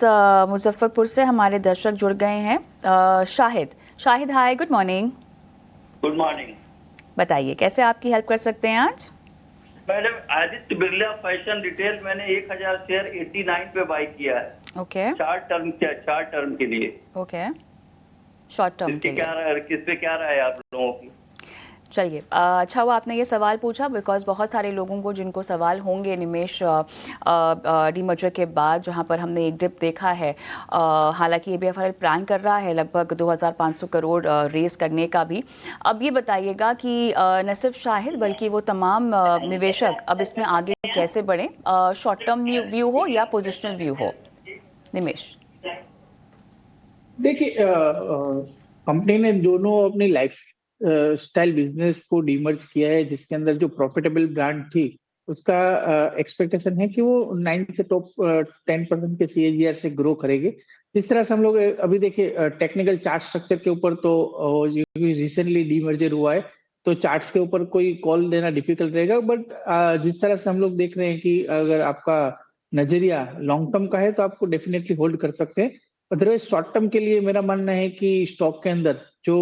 मुजफ्फरपुर से हमारे दर्शक जुड़ गए हैं। शाहिद हाय, गुड मॉर्निंग। Good morning. बताइए कैसे आपकी हेल्प कर सकते हैं आज। Madam, Aditya Birla fashion retail मैंने 1000 शेयर 89 पे बाई किया है। ओके चार टर्म के लिए। ओके, शॉर्ट टर्म के लिए। किस पे क्या राय है आप लोगों की? चलिए, अच्छा हुआ आपने ये सवाल पूछा, बिकॉज बहुत सारे लोगों को जिनको सवाल होंगे निमेश डीमर्जर के बाद जहां पर हमने एक डिप देखा है। हालांकि ABFRL प्लान कर रहा है लगभग 2500 करोड़ रेस करने का भी। अब ये बताइएगा कि न सिर्फ शाहिद बल्कि वो तमाम निवेशक अब इसमें आगे कैसे बढ़ें, शॉर्ट टर्म व्यू हो या पोजिशनल व्यू हो। निमेश, देखिए, कंपनी ने दोनों अपनी लाइफ स्टाइल बिजनेस को डीमर्ज किया है, जिसके अंदर जो प्रॉफिटेबल ब्रांड थी उसका एक्सपेक्टेशन है कि वो 9 से टॉप 10% के CAGR से ग्रो करेगी। जिस तरह से हम लोग अभी देखिए टेक्निकल चार्ट स्ट्रक्चर के ऊपर तो रिसेंटली डीमर्जर हुआ है, तो चार्ट्स के ऊपर कोई कॉल देना डिफिकल्ट रहेगा। बट जिस तरह से हम लोग देख रहे हैं कि अगर आपका नजरिया लॉन्ग टर्म का है तो आपको डेफिनेटली होल्ड कर सकते हैं। अदरवाइज शॉर्ट टर्म के लिए मेरा मानना है कि स्टॉक के अंदर जो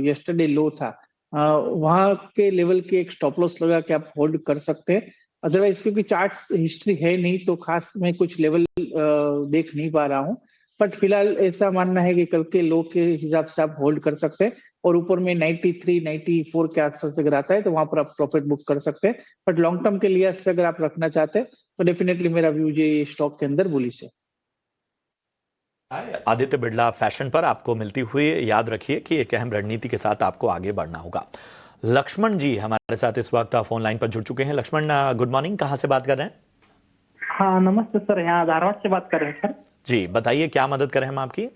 यस्टरडे लो था वहां के लेवल के एक स्टॉप लॉस लगा के आप होल्ड कर सकते हैं। अदरवाइज क्योंकि चार्ट हिस्ट्री है नहीं तो खास मैं कुछ लेवल देख नहीं पा रहा हूँ। बट फिलहाल ऐसा मानना है कि कल के लो के हिसाब से आप होल्ड कर सकते हैं, और ऊपर में 93 94 के आसपास अगर आता है तो वहां पर आप प्रॉफिट बुक कर सकते हैं। बट लॉन्ग टर्म के लिए अगर आप रखना चाहते हैं तो डेफिनेटली मेरा व्यू ये स्टॉक के अंदर बुलिश है। आदित्य बिरला फैशन पर आपको मिलती हुई याद रखिए कि एक अहम रणनीति के साथ आपको आगे बढ़ना होगा। लक्ष्मण जी हमारे साथ इस वक्त फोन लाइन पर जुड़ चुके हैं। लक्ष्मण, गुड मॉर्निंग, कहां से बात कर रहे हैं? हाँ नमस्ते सर, यहाँ धारवाड़ से बात कर रहे हैं सर। जी बताइए, क्या मदद करें हम आपकी?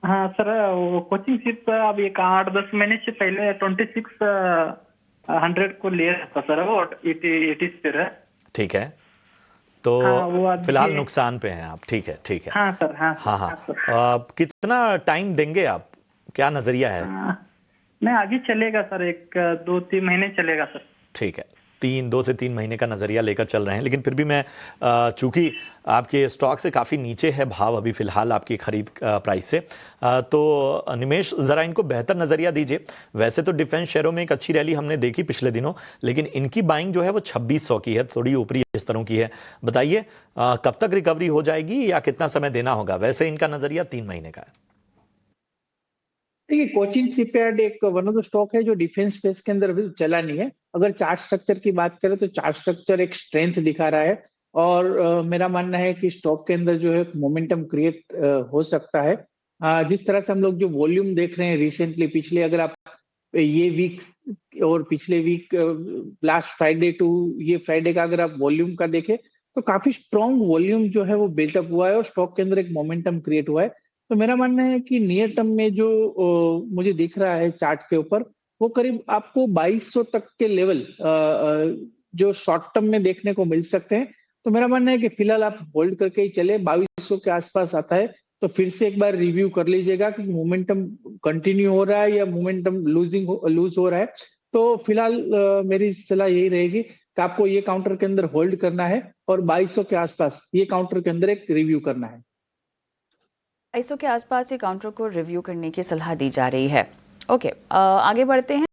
हाँ सर, वो कोचिंग सीट अब एक 8-10 महीने से पहले 2600 को ले रहा था सर, वो 80 पे है। ठीक है, तो हाँ, फिलहाल नुकसान पे हैं आप। ठीक है ठीक है। हाँ सर, हाँ हाँ हाँ, कितना टाइम देंगे आप, क्या नजरिया है? नहीं, आगे चलेगा सर, 1-2-3 महीने चलेगा सर। ठीक है, 2 से 3 महीने का नजरिया लेकर चल रहे हैं। लेकिन फिर भी मैं चूंकि आपके स्टॉक से काफ़ी नीचे है भाव अभी फिलहाल आपकी खरीद प्राइस से, तो निमेश ज़रा इनको बेहतर नज़रिया दीजिए। वैसे तो डिफेंस शेयरों में एक अच्छी रैली हमने देखी पिछले दिनों, लेकिन इनकी बाइंग जो है वो 2600 की है, थोड़ी ऊपरी स्तरों की है। बताइए कब तक रिकवरी हो जाएगी या कितना समय देना होगा? वैसे इनका नज़रिया 3 महीने का है। देखिए, कोचिन शिपयार्ड एक वन ऑफ द स्टॉक है जो डिफेंस स्पेस के अंदर अभी चला नहीं है। अगर चार्ट स्ट्रक्चर की बात करें तो चार्ट स्ट्रक्चर एक स्ट्रेंथ दिखा रहा है, और मेरा मानना है कि स्टॉक के अंदर जो है मोमेंटम क्रिएट हो सकता है। जिस तरह से हम लोग जो वॉल्यूम देख रहे हैं रिसेंटली, पिछले अगर आप ये वीक और पिछले वीक लास्ट फ्राइडे टू ये फ्राइडे का अगर आप वॉल्यूम का देखें तो काफी स्ट्रॉन्ग वॉल्यूम जो है वो बिल्टअप हुआ है और स्टॉक के अंदर एक मोमेंटम क्रिएट हुआ है। तो मेरा मानना है कि नियर टर्म में जो मुझे दिख रहा है चार्ट के ऊपर, वो करीब आपको 2200 तक के लेवल जो शॉर्ट टर्म में देखने को मिल सकते हैं। तो मेरा मानना है कि फिलहाल आप होल्ड करके ही चले, 2200 के आसपास आता है तो फिर से एक बार रिव्यू कर लीजिएगा कि मोमेंटम कंटिन्यू हो रहा है या मोमेंटम लूज हो रहा है। तो फिलहाल मेरी सलाह यही रहेगी कि आपको ये काउंटर के अंदर होल्ड करना है और 2200 के आसपास ये काउंटर के अंदर एक रिव्यू करना है। 2200 के आसपास ये काउंटर को रिव्यू करने की सलाह दी जा रही है। ओके, आगे बढ़ते हैं।